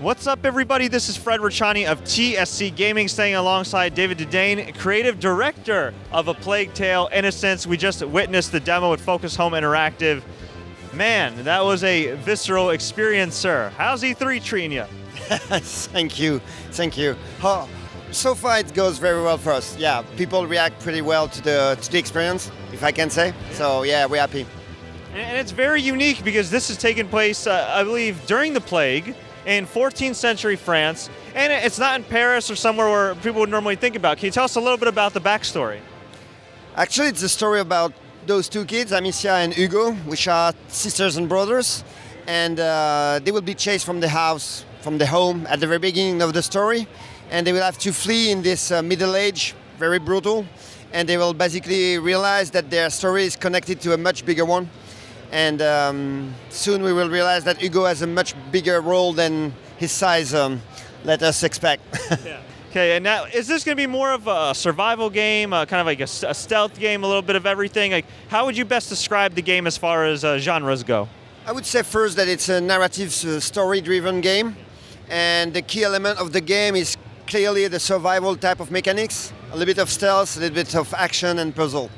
What's up, everybody? This is Fred Richani of TSC Gaming, staying alongside David Dedeine, creative director of A Plague Tale: Innocence. We just witnessed the demo at Focus Home Interactive. Man, that was a visceral experience, sir. How's E3 treating you? Thank you. So far it goes very well for us. Yeah, people react pretty well to the experience, if I can say. So yeah, we're happy. And it's very unique because this has taken place, I believe, during the plague in 14th century France, and it's not in Paris or somewhere where people would normally think about. Can you tell us a little bit about the backstory? Actually, it's a story about those two kids, Amicia and Hugo, which are sisters and brothers, and they will be chased from the house, from the home at the very beginning of the story, and they will have to flee in this middle age, very brutal, and they will basically realize that their story is connected to a much bigger one. And soon we will realize that Hugo has a much bigger role than his size let us expect. Yeah. Okay, and now is this going to be more of a survival game, kind of like a stealth game, a little bit of everything? Like, how would you best describe the game as far as genres go? I would say first that it's a narrative, story-driven game, and the key element of the game is clearly the survival type of mechanics, a little bit of stealth, a little bit of action and puzzle.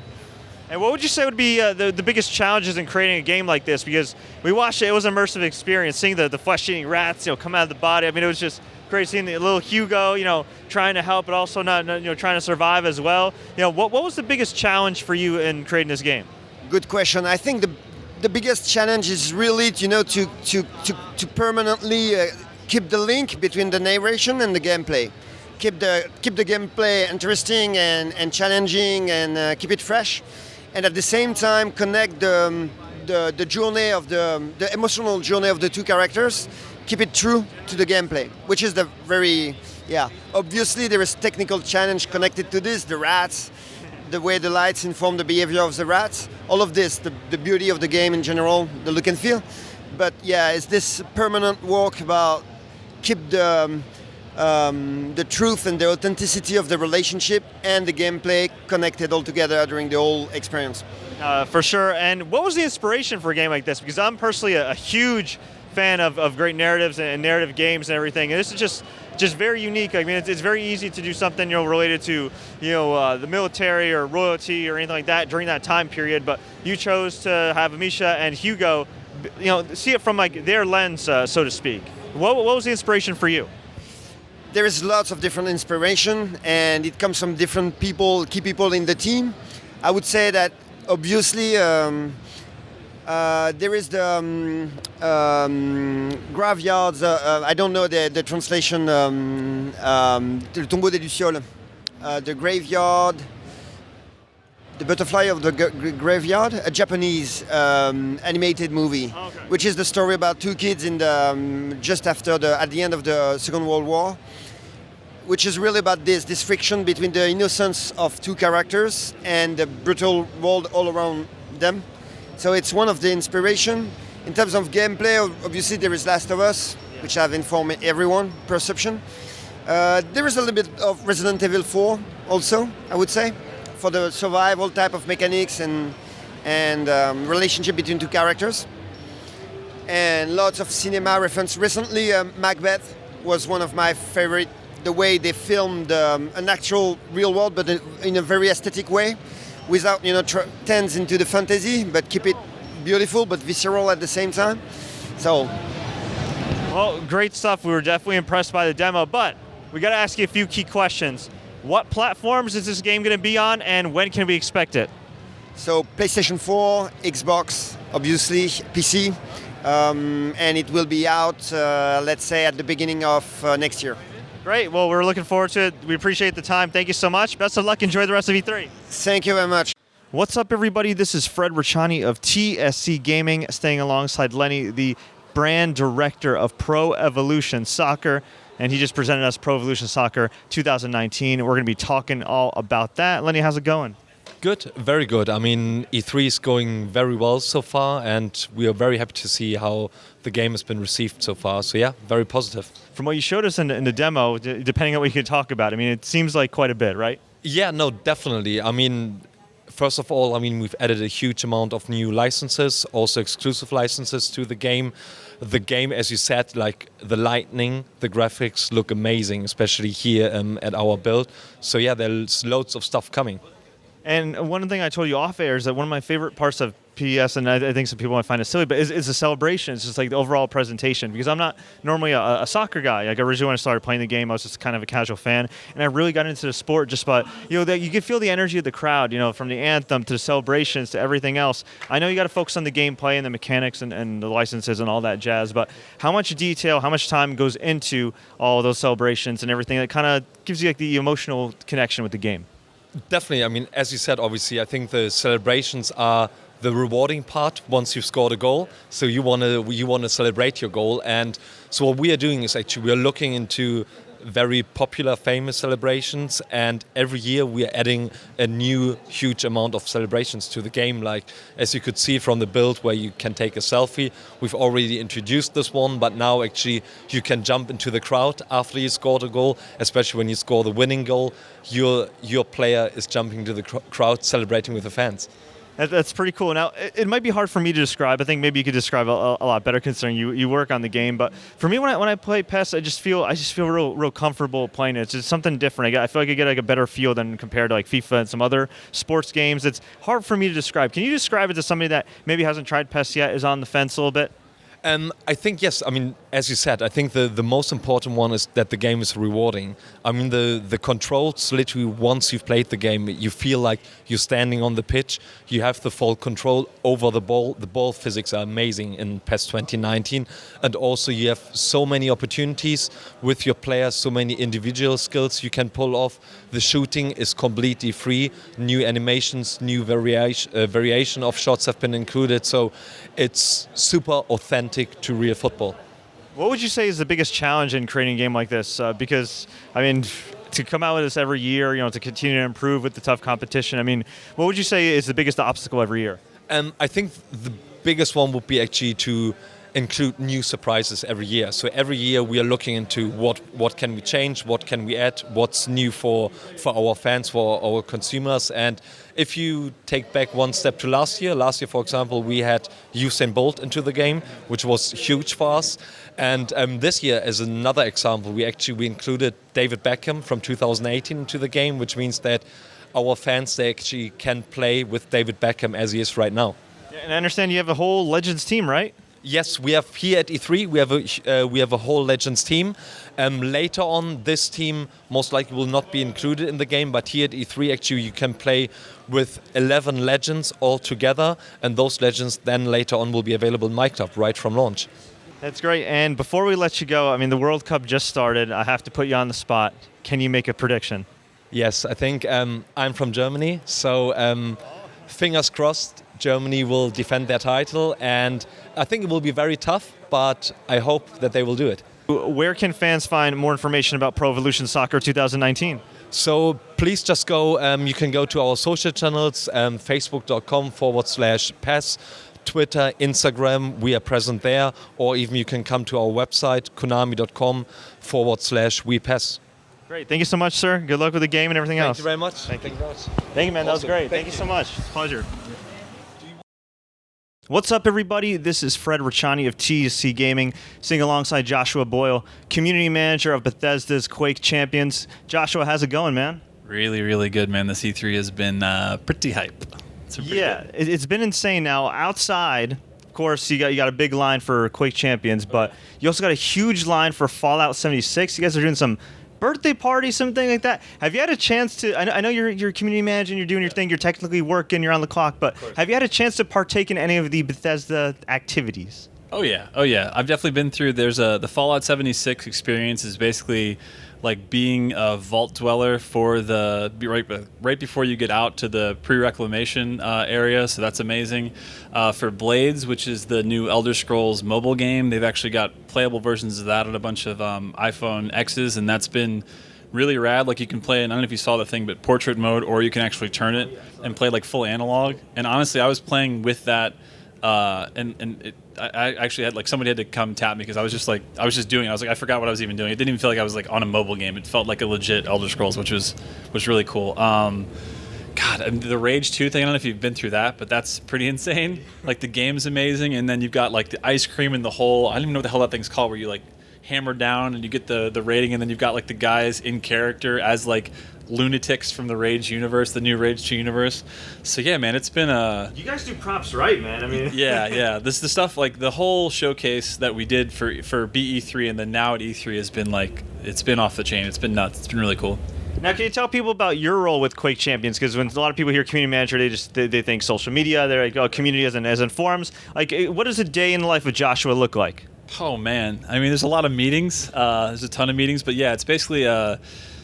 And what would you say would be the biggest challenges in creating a game like this? Because we watched it was an immersive experience, seeing the flesh-eating rats, come out of the body. I mean, it was just great seeing the little Hugo, trying to help, but also not, trying to survive as well. What was the biggest challenge for you in creating this game? Good question. I think the biggest challenge is really, to permanently keep the link between the narration and the gameplay. Keep the gameplay interesting and challenging, and keep it fresh. And at the same time connect the journey of the emotional journey of the two characters, keep it true to the gameplay, which is obviously there is technical challenge connected to this, the rats, the way the lights inform the behavior of the rats, all of this, the beauty of the game in general, the look and feel. But yeah, it's this permanent work about keep the truth and the authenticity of the relationship and the gameplay connected all together during the whole experience. For sure. And what was the inspiration for a game like this? Because I'm personally a huge fan of great narratives and narrative games and everything. And this is just very unique. I mean, it's very easy to do something related to the military or royalty or anything like that during that time period. But you chose to have Amicia and Hugo, see it from like their lens, so to speak. What was the inspiration for you? There is lots of different inspiration, and it comes from different people, key people in the team. I would say that obviously there is the graveyards. I don't know the translation. Le tombeau des lucioles, the graveyard, the butterfly of the graveyard, a Japanese animated movie, which is the story about two kids in the just at the end of the Second World War, which is really about this friction between the innocence of two characters and the brutal world all around them. So it's one of the inspiration. In terms of gameplay, obviously there is Last of Us, which have informed everyone, perception. There is a little bit of Resident Evil 4 also, I would say, for the survival type of mechanics and relationship between two characters. And lots of cinema reference. Recently, Macbeth was one of my favorite. The way they filmed an actual real world, but in a very aesthetic way, without tends into the fantasy, but keep it beautiful but visceral at the same time. So, well, great stuff. We were definitely impressed by the demo, but we got to ask you a few key questions. What platforms is this game going to be on, and when can we expect it? So, PlayStation 4, Xbox, obviously, PC, and it will be out, let's say, at the beginning of next year. Great. Well, we're looking forward to it. We appreciate the time. Thank you so much. Best of luck. Enjoy the rest of E3. Thank you very much. What's up, everybody? This is Fred Richani of TSC Gaming, staying alongside Lenny, the brand director of Pro Evolution Soccer, and he just presented us Pro Evolution Soccer 2019. We're going to be talking all about that. Lenny, how's it going? Good, very good. I mean, E3 is going very well so far, and we are very happy to see how the game has been received so far. So yeah, very positive. From what you showed us in the demo, depending on what you could talk about, I mean, it seems like quite a bit, right? Yeah, no, definitely. I mean, first of all, I mean, we've added a huge amount of new licenses, also exclusive licenses to the game. The game, as you said, like the lighting, the graphics look amazing, especially here at our build. So yeah, there's loads of stuff coming. And one thing I told you off air is that one of my favorite parts of PES, and I think some people might find it silly, but is the celebration. It's just like the overall presentation, because I'm not normally a soccer guy. Like originally when I started playing the game, I was just kind of a casual fan, and I really got into the sport just by, that you can feel the energy of the crowd, from the anthem to the celebrations to everything else. I know you got to focus on the gameplay and the mechanics and the licenses and all that jazz, but how much detail, how much time goes into all those celebrations and everything that kind of gives you like the emotional connection with the game? Definitely. I mean, as you said, obviously, I think the celebrations are the rewarding part once you've scored a goal. So you want to celebrate your goal. And so what we are doing is actually we are looking into very popular, famous celebrations, and every year we are adding a new huge amount of celebrations to the game. Like, as you could see from the build where you can take a selfie, we've already introduced this one, but now actually you can jump into the crowd after you scored a goal, especially when you score the winning goal. Your player is jumping to the crowd, celebrating with the fans. That's pretty cool. Now, it might be hard for me to describe. I think maybe you could describe a lot better considering you work on the game. But for me, when I play PES, I just feel real comfortable playing it. It's just something different. I feel like I get like a better feel than compared to like FIFA and some other sports games. It's hard for me to describe. Can you describe it to somebody that maybe hasn't tried PES yet, is on the fence a little bit? I think, yes. I mean, as you said, I think the most important one is that the game is rewarding. I mean, the controls, literally once you've played the game, you feel like you're standing on the pitch. You have the full control over the ball. The ball physics are amazing in PES 2019. And also you have so many opportunities with your players, so many individual skills you can pull off. The shooting is completely free. New animations, new variation of shots have been included. So it's super authentic to real football. What would you say is the biggest challenge in creating a game like this? Because, I mean, to come out with this every year, to continue to improve with the tough competition, I mean, what would you say is the biggest obstacle every year? I think the biggest one would be actually to include new surprises every year. So every year we are looking into what can we change, what can we add, what's new for our fans, for our consumers. And if you take back one step to last year, for example, we had Usain Bolt into the game, which was huge for us. And this year, as another example, we included David Beckham from 2018 into the game, which means that our fans, they actually can play with David Beckham as he is right now. Yeah, and I understand you have a whole Legends team, right? Yes, we have here at E3. We have a whole Legends team. Later on, this team most likely will not be included in the game. But here at E3, actually, you can play with 11 Legends all together, and those Legends then later on will be available in my club right from launch. That's great. And before we let you go, I mean, the World Cup just started. I have to put you on the spot. Can you make a prediction? Yes, I think I'm from Germany, so fingers crossed. Germany will defend their title, and I think it will be very tough, but I hope that they will do it. Where can fans find more information about Pro Evolution Soccer 2019? So please just go, you can go to our social channels, facebook.com/PES, Twitter, Instagram, we are present there, or even you can come to our website, konami.com/WePES. Great. Thank you so much, sir. Good luck with the game and everything else. Thank you very much. Thank you, man. That was great. Thank you so much. Pleasure. What's up, everybody? This is Fred Richani of TC Gaming, sitting alongside Joshua Boyle, community manager of Bethesda's Quake Champions. Joshua, how's it going, man? Really, really good, man. The C3 has been pretty hype. It's been insane. Now, outside, of course, you got a big line for Quake Champions, but you also got a huge line for Fallout 76. You guys are doing some birthday party, something like that. Have you had a chance to, I know you're community manager and you're doing your thing, you're technically working, you're on the clock, but have you had a chance to partake in any of the Bethesda activities? Oh yeah. I've definitely been through, there's the Fallout 76 experience is basically like being a vault dweller for right before you get out to the pre-reclamation area, so that's amazing. For Blades, which is the new Elder Scrolls mobile game, they've actually got playable versions of that on a bunch of iPhone X's, and that's been really rad. Like you can play, and I don't know if you saw the thing, but portrait mode, or you can actually turn it and play like full analog. And honestly, I was playing with that, I actually had somebody had to come tap me because I was just doing it. I was like, I forgot what I was even doing. It didn't even feel like I was like on a mobile game. It felt like a legit Elder Scrolls, which was really cool. God, and the Rage 2 thing, I don't know if you've been through that, but that's pretty insane. Like, the game's amazing, and then you've got, like, the ice cream in the hole. I don't even know what the hell that thing's called, where you, like, hammer down and you get the rating, and then you've got, like, the guys in character as, like, lunatics from the Rage universe, the new Rage 2 universe. So, yeah, man, it's been a... You guys do props right, man. I mean... Yeah. The stuff, like, the whole showcase that we did for BE3 and then now at E3 has been, like, it's been off the chain. It's been nuts. It's been really cool. Now, can you tell people about your role with Quake Champions? Because when a lot of people hear community manager, they think social media. They're like, oh, community as in forums. Like, what does a day in the life of Joshua look like? Oh man, I mean, there's a lot of meetings. There's a ton of meetings, but yeah, it's basically.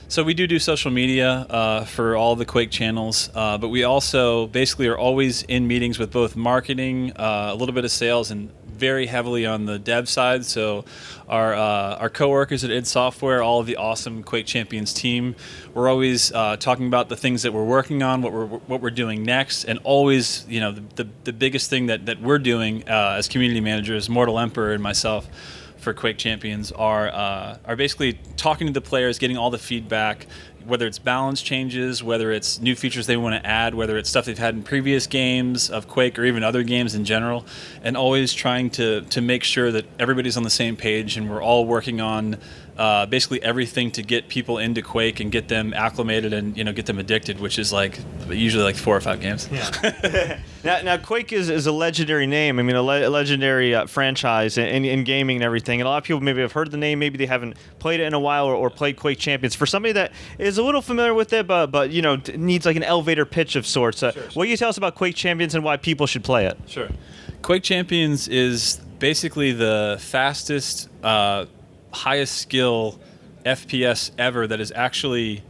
So we do social media for all the Quake channels, but we also basically are always in meetings with both marketing, a little bit of sales, and very heavily on the dev side. So our coworkers at id Software, all of the awesome Quake Champions team, we're always talking about the things that we're working on, what we're doing next, and always, you know, the biggest thing that we're doing as community managers, Mortal Emperor and myself, for Quake Champions are basically talking to the players, getting all the feedback, whether it's balance changes, whether it's new features they want to add, whether it's stuff they've had in previous games of Quake or even other games in general, and always trying to make sure that everybody's on the same page and we're all working on basically everything to get people into Quake and get them acclimated and, you know, get them addicted, which is like usually like 4 or 5 games. Yeah. now Quake is a legendary name. I mean, a legendary franchise in gaming and everything. And a lot of people maybe have heard the name, maybe they haven't played it in a while or played Quake Champions. For somebody that is a little familiar with it, but you know, needs like an elevator pitch of sorts. Sure. What can you tell us about Quake Champions and why people should play it? Sure. Quake Champions is basically the fastest, highest skill FPS ever that is actually,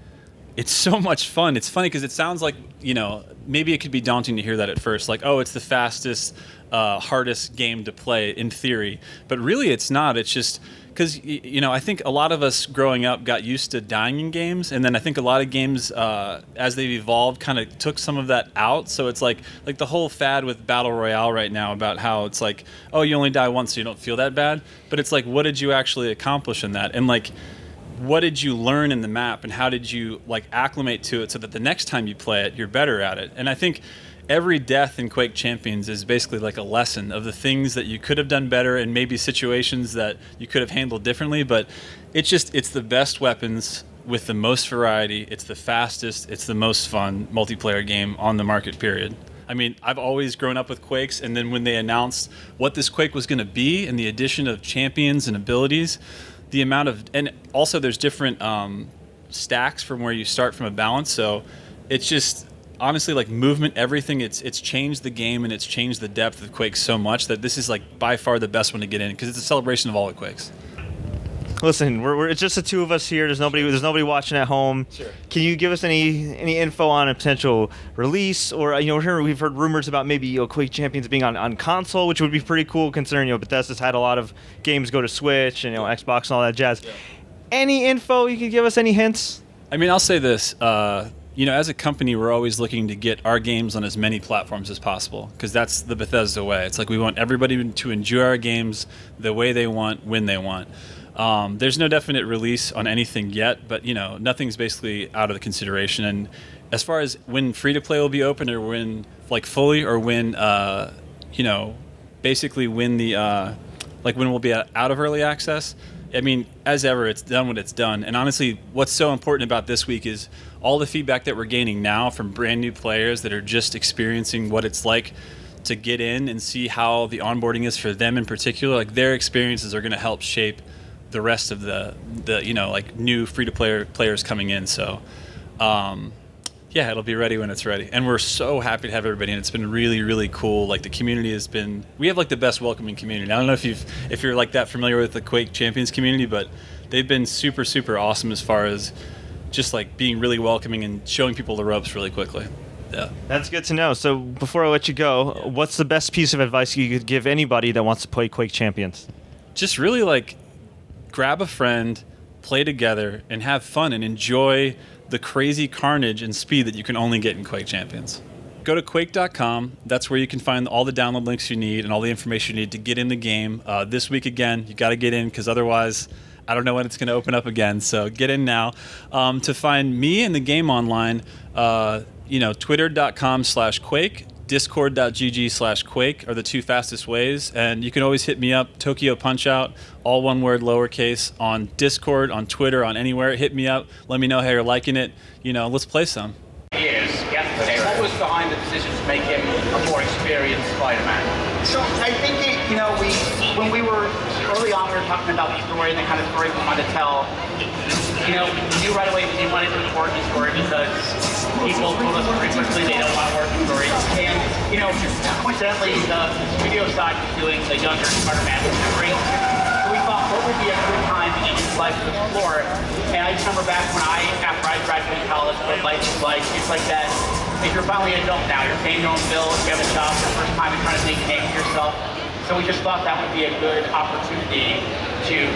it's so much fun. It's funny because it sounds like, you know, maybe it could be daunting to hear that at first, like, oh, it's the fastest, hardest game to play in theory, but really it's not. It's just because, you know, I think a lot of us growing up got used to dying in games, and then I think a lot of games as they've evolved kind of took some of that out. So it's like the whole fad with Battle Royale right now about how it's like, oh, you only die once so you don't feel that bad, but it's like, what did you actually accomplish in that? And like, what did you learn in the map, and how did you like acclimate to it so that the next time you play it, you're better at it? And I think every death in Quake Champions is basically like a lesson of the things that you could have done better and maybe situations that you could have handled differently. But it's the best weapons with the most variety. It's the fastest. It's the most fun multiplayer game on the market, period. I mean, I've always grown up with Quakes, and then when they announced what this Quake was going to be and the addition of champions and abilities, the amount of, and also there's different stacks from where you start from a balance. So it's just, honestly, like movement, everything, it's changed the game, and it's changed the depth of Quake so much that this is like by far the best one to get in, because it's a celebration of all the Quakes. Listen, it's just the two of us here. There's nobody watching at home. Sure. Can you give us any info on a potential release, or, you know, we've heard rumors about maybe, you know, Quake Champions being on console, which would be pretty cool considering, you know, Bethesda's had a lot of games go to Switch and, you know, Xbox and all that jazz. Yeah. Any info you could give us? Any hints? I mean, I'll say this. You know, as a company, we're always looking to get our games on as many platforms as possible, because that's the Bethesda way. It's like we want everybody to enjoy our games the way they want, when they want. There's no definite release on anything yet, but, you know, nothing's basically out of the consideration. And as far as when free-to-play will be open, or when, like, fully, or when, you know, basically when the, like, when we'll be out of early access, I mean, as ever, it's done what it's done. And honestly, what's so important about this week is all the feedback that we're gaining now from brand new players that are just experiencing what it's like to get in and see how the onboarding is for them in particular. Like, their experiences are going to help shape the rest of the you know, like, new free-to-play players coming in. So, yeah, it'll be ready when it's ready. And we're so happy to have everybody in. It's been really, really cool. Like, the community has been, we have like the best welcoming community. I don't know if you're like that familiar with the Quake Champions community, but they've been super, super awesome as far as just like being really welcoming and showing people the ropes really quickly. Yeah. That's good to know. So before I let you go, what's the best piece of advice you could give anybody that wants to play Quake Champions? Just really, like, grab a friend, play together, and have fun and enjoy the crazy carnage and speed that you can only get in Quake Champions. Go to quake.com. That's where you can find all the download links you need and all the information you need to get in the game. This week, again, you got to get in, because otherwise I don't know when it's going to open up again. So get in now. To find me and the game online, Twitter.com/Quake, Discord.gg/Quake are the two fastest ways. And you can always hit me up, Tokyo Punch-Out, all one word, lowercase, on Discord, on Twitter, on anywhere. Hit me up. Let me know how you're liking it. Let's play some. Years yesterday. What was behind the decision to make him a more experienced Spider-Man? So I think when we were early on, we were talking about the story and the kind of story we wanted to tell. We knew right away we didn't want to do an origin story because people told us pretty quickly they don't want origin stories. And coincidentally, the studio side was doing the younger Spider-Man, which is great. So we thought, what would be a good time to get his life to explore? And I just remember back when after I graduated college, what life was like. It's like that. If you're finally an adult now, you're paying your own bills, you have a job for the first time, and trying to make a name for yourself. So we just thought that would be a good opportunity to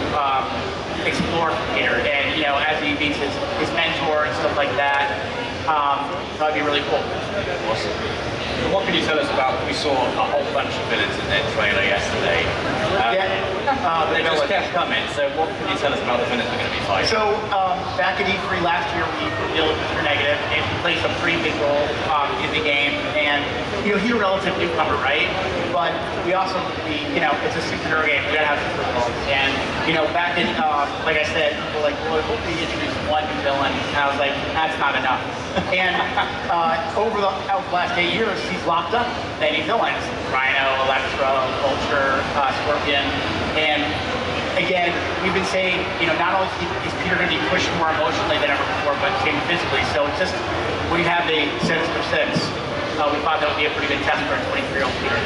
explore Peter. And as he meets his mentor and stuff like that, that'd be really cool. Awesome. What can you tell us about? We saw a whole bunch of villains in their trailer yesterday. They just kept coming. So what can you tell us about the villains we're going to be fighting? So back at E3 last year, we revealed Mr. Negative, and he plays a pretty big role in the game. And he's a relative newcomer, right? But we also, it's a superhero game. We gotta have superheroes. And back in, like I said, people were like, well, we introduced one new villain, and I was like, that's not enough. And over the last 8 years, he's locked up many villains: Rhino, Electro, Vulture, Scorpion. And again, we've been saying, not only is Peter going to be pushed more emotionally than ever before, but same physically. So it's just, we have a sense for sense. We thought that would be a pretty good test for a 23-year-old Peter.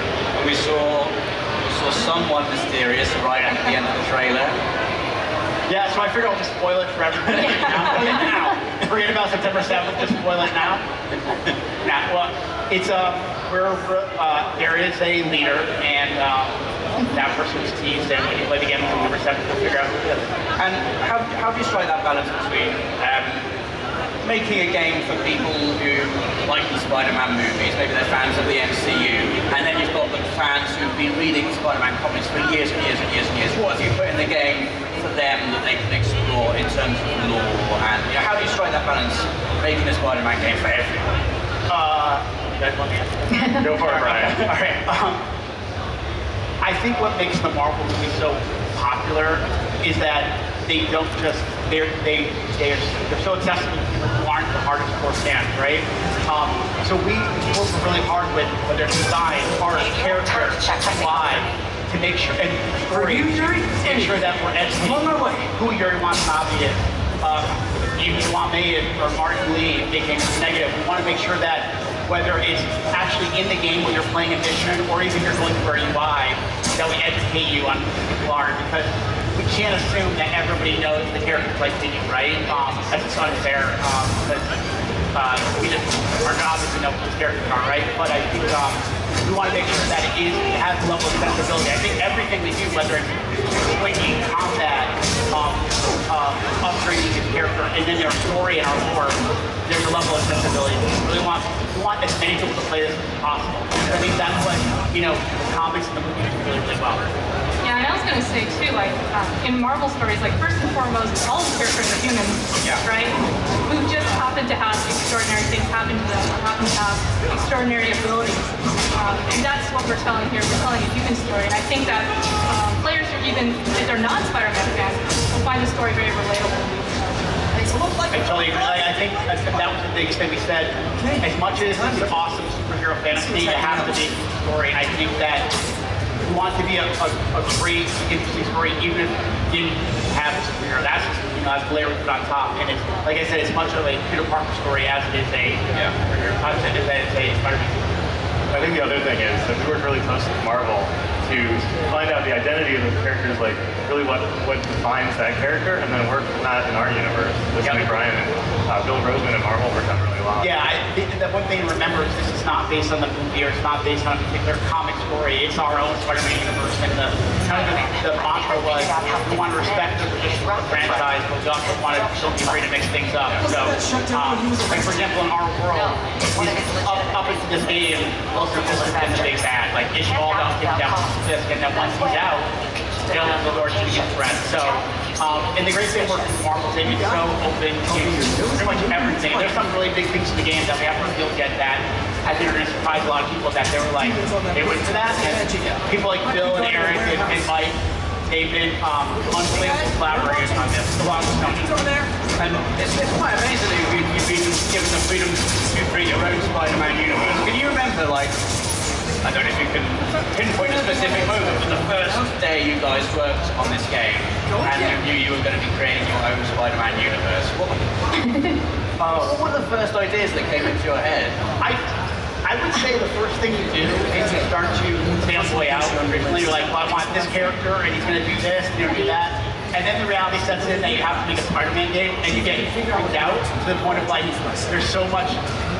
We saw someone mysterious right at the end of the trailer. Yeah, so I figured I'll just spoil it for everybody now. Forget about September 7th, just spoil it now. Well, it's there is a leader, and that person was teased, and when you play the game on September 7th, we'll figure out who it is. And how do you strike that balance between making a game for people who like the Spider-Man movies, maybe they're fans of the MCU, and then you've got the fans who've been reading Spider-Man comics for years and years and years and years. What have you put in the game for them that they can explore in terms of lore? And how do you strike that balance, making a Spider-Man game for everyone? You guys want me to go for it, Brian? All right. I think what makes the Marvel movie so popular is that they don't just they're so accessible to people who aren't the hardest core fans, right? So we work really hard with whether it's design, art, character, why, to make sure and story, make sure that we're educating who Yuri Watanabe is. Even Wame or Martin Lee making Negative, we want to make sure that whether it's actually in the game when you're playing a mission or even you're going through a UI, that we educate you on who people are, because we can't assume that everybody knows the characters like we do, right? That's just unfair, because our job is to know what those characters are, right? But I think we want to make sure that it has a level of accessibility. I think everything we do, whether it's swinging, combat, upgrading his character, and then their story and our lore, there's a level of accessibility. We want as many people to play this as possible. I think that's what, comics and the movies do really, really well. Yeah, and I was going to say too, in Marvel stories, first and foremost, all the characters are humans, right? Who just happen to have extraordinary things happen to them, or happen to have extraordinary abilities. And that's what we're telling here. We're telling a human story. And I think that players, or even if they're not Spider-Man fans, will find the story very relatable. I totally agree. I think that was the biggest thing we said. As much as it's an awesome superhero fantasy, it has to be a story. I think that we want it to be a great, interesting story, even if you didn't have a superhero. That's just, that's the layer we put on top. And it's, like I said, it's much of a Peter Parker story as it is a Spider-Man. I think the other thing is that we work really closely with Marvel to find out the identity of those characters, really what defines that character, and then work that in our universe. Listening to Brian and Bill Roseman and Marvel worked on really well. Yeah, I think that one thing to remember is this is not based on the movie, or it's not based on a particular comic story. It's our own Spider-Man universe, and the mantra was we want to respect the tradition of the franchise, but we also want to still be free to mix things up. So, for example, in our world, up into this game, Wilson has been the big bad. It's all about getting down to this, and then once he's out, available to the biggest threat. So, and the great thing working with Marvel is it's so open to pretty much everything. There's some really big things in the game that we haven't revealed yet that I think are going to surprise a lot of people that they were like, they went to that. And people like Bill and Eric and Mike, they've been unbelievable collaborators on this, along with Sony. And it's quite amazing that you've been given the freedom to create your own Spider-Man universe. Can you remember, like, I don't know if you can pinpoint a specific moment, but the first day you guys worked on this game and you knew you were going to be creating your own Spider-Man universe, what were the first ideas that came into your head? I would say the first thing you do is you start to fanboy out. Originally, you're like, well, I want this character, and he's going to do this, and he's going to do that. And then the reality sets in that you have to make a Spider-Man game, and you get freaked out to the point of like, there's so much,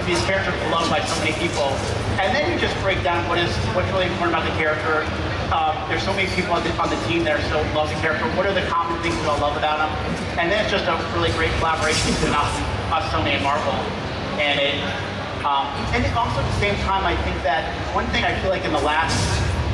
these characters are beloved by so many people. And then you just break down what's really important about the character. There's so many people on the team that are so love the character. What are the common things we all love about him? And then it's just a really great collaboration between us, Sony and Marvel. And also at the same time, I think that one thing I feel like in the last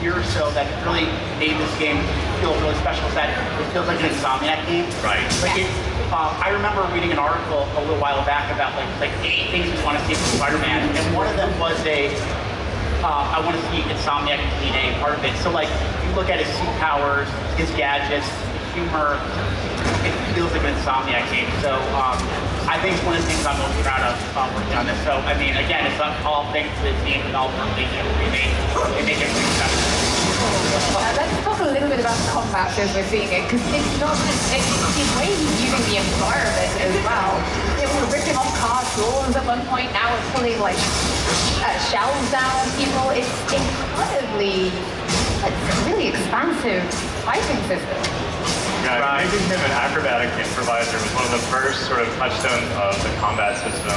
year or so that really made this game feel really special is that it feels like an Insomniac game. Right. Like I remember reading an article a little while back about like 8 things we want to see from Spider-Man, and one of them was I want to see Insomniac in a part of it. So like if you look at his suit powers, his gadgets, humor, it feels like an Insomniac game. So I think it's one of the things I'm most proud of working on this. So I mean, again, it's not all thanks to the team and all the things that we make it really special. Let's talk a little bit about the combat as we're seeing it, because it's not just, it's the way he's using the environment as well. It was ripping off car doors at one point, now it's pulling like shells down on people. It's incredibly, it's a really expansive fighting system. Yeah, making him an acrobatic improviser was one of the first sort of touchstones of the combat system.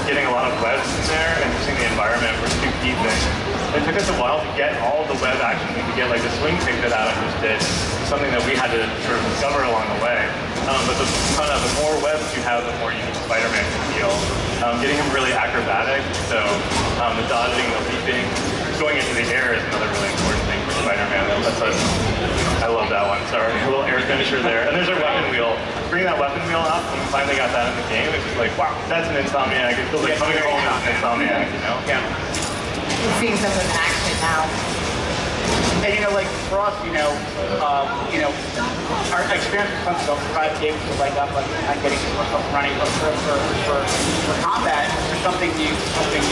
Getting a lot of webs in there and using the environment were 2 key things. It took us a while to get all the web action we could get, like the swing kick that Adam just did, something that we had to sort of discover along the way. But the more webs you have, the more unique Spider-Man can feel. Getting him really acrobatic, so the dodging, the leaping, going into the air is another really important thing for Spider-Man. I love that one. Sorry, a little air finisher there. And there's our weapon wheel. Bring that weapon wheel up, when we finally got that in the game, it's just like, wow, that's an Insomniac. It feels like coming home is an Insomniac, you know? Yeah. We're seeing some of an action now. And like for us, our experience with some self-survive games was like up, like getting ourselves running for combat. It's something we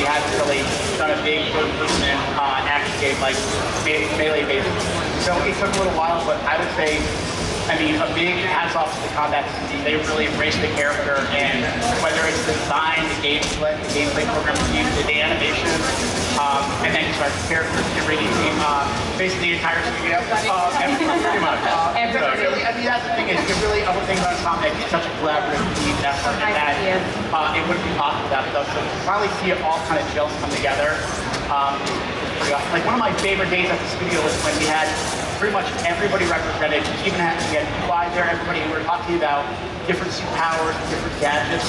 hadn't really done a big improvement on action game like melee based. So it took a little while, but I would say, a big hats off to the combat team. They really embraced the character, and whether it's the design, the gameplay program team, the animation, and then just our characters, the rigging team, basically the entire studio, everyone pretty much. That's the thing is, it really, one thing about Insomniac, it's such a collaborative team effort, and that it wouldn't be possible without those. So to finally see it all kind of gel and come together. Like one of my favorite days at the studio was when we had pretty much everybody represented, even we had UI there, everybody we were talking about different superpowers, different gadgets,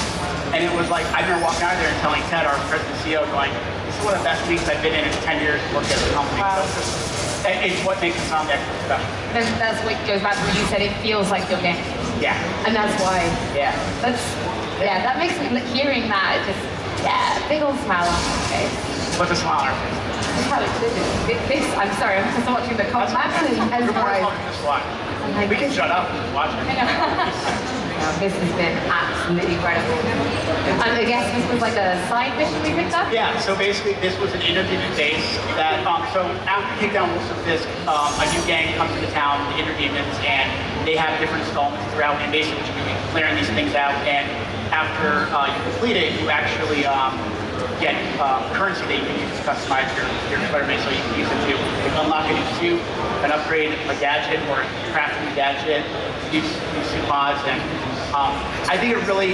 and it was like, I remember walking out of there and telling Ted, our president and CEO, going, this is one of the best weeks I've been in 10 years working at the company. Wow. So it's what makes Insomniac special. That's what goes back to what you said, it feels like your game. Yeah. And that's why. Yeah. That makes me, hearing that, big old smile on my face. What's a smile on our face? I'm sorry, I'm just watching the combat and mesmerized. We can shut up and watch it. This has been absolutely incredible. And I guess this was like a side mission we picked up? Yeah, so basically this was an interdemon base that, so after Takedown Wolves of Fisk, a new gang comes into town, the interdemons, and they have different installments throughout, and basically you're doing clearing these things out, and after you complete it, you actually get currency that you can use to customize your Spider-Man, so you can use it to unlock a new suit, an upgrade a gadget, or craft a new gadget, use suit mods, and I think it really,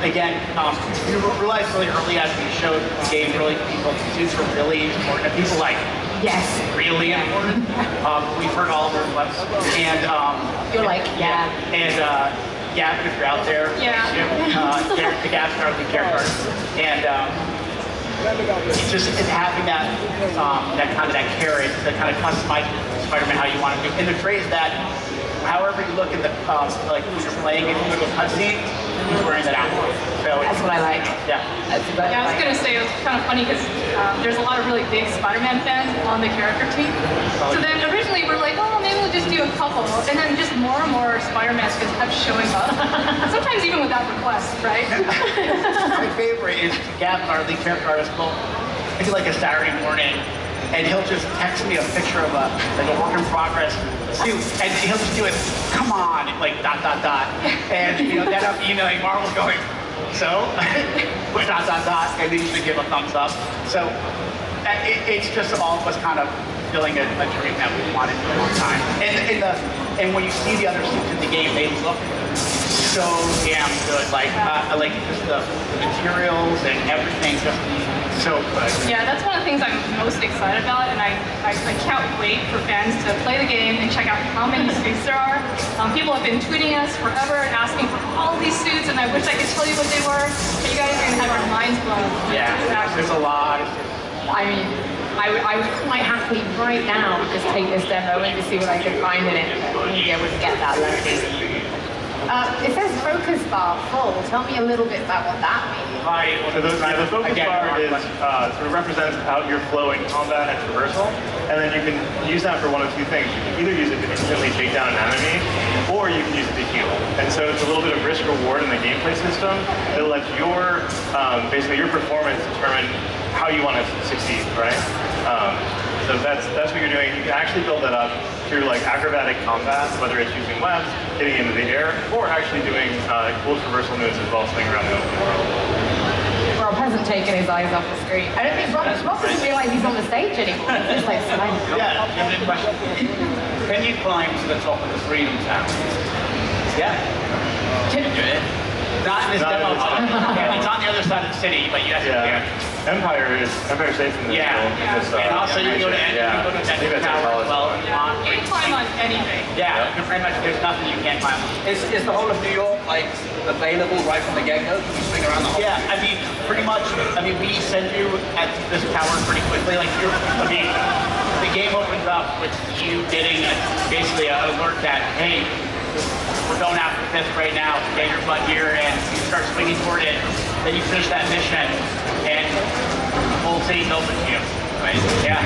again, we realized really early as we showed the game really to people, suits were really important, and people like, yes, really important. We've heard all of our requests, and you're like, yeah. And Gab, if you're out there, the Gab star of the character, and it's just having that kind of that carrot to kind of customize Spider-Man how you want to do. And the phrase that, however you look at the like when you're playing, if you look at a cutscene, he's wearing that outfit. So That's what I like. Yeah. That's what Yeah, I was gonna say it was kind of funny because there's a lot of really big Spider-Man fans on the character team. So then originally we're like, oh, maybe we'll just do a couple, and then just more and more Spider-Man skins kept showing up. Sometimes even without request, right? My favorite is Gavin, our lead character artist. Well, it's like a Saturday morning, and he'll just text me a picture of a work in progress suit, and he'll just do it. Come on, like ... And then I'm emailing Marvel going, so push ... and they usually give a thumbs up. So it's just all of us kind of fulfilling a dream that we wanted for a long time. And when you see the other suits in the game, they look so damn good. Like just the materials and everything just so good. Yeah, that's one of the things I'm most excited about, and I can't wait for fans to play the game and check out how many suits there are. People have been tweeting us forever and asking for all these suits, and I wish I could tell you what they were, but you guys are going to have our minds blown. Yeah, there's a lot. I mean, I would quite happily right now just take this demo and just see what I can find in it. Maybe I wouldn't get that lucky. It says focus bar full. Tell me a little bit about what that means. So the focus bar is sort of represents how your flow in combat and traversal, and then you can use that for one of two things. You can either use it to instantly take down an enemy, or you can use it to heal. And so it's a little bit of risk reward in the gameplay system that lets your basically your performance determine how you want to succeed, right? So that's what you're doing. You can actually build that up through like acrobatic combat, whether it's using webs, getting into the air, or actually doing cool traversal moves as well, swinging around the open world. Rob hasn't taken his eyes off the screen. I don't think Rob doesn't realise he's on the stage anymore. He's just like silent. Yeah, good question. Can you climb to the top of the Freedom Tower? Yeah. Can you do it? Not in this demo. It's on the other side of the city, but you have to do it. Empire State's in this. And also you go to Dedeine Tower as well. You can climb on anything. Yeah, pretty much there's nothing you can't climb. Is the whole of New York like available right from the get-go? Can you swing around the whole? Yeah, I mean, pretty much. I mean, we send you at this tower pretty quickly. Like, the game opens up with you getting basically an alert that, hey, we're going after Fifth right now. Get your butt here, and you start swinging toward it. Then you finish that mission, and the whole city's open to you. Right? Yeah.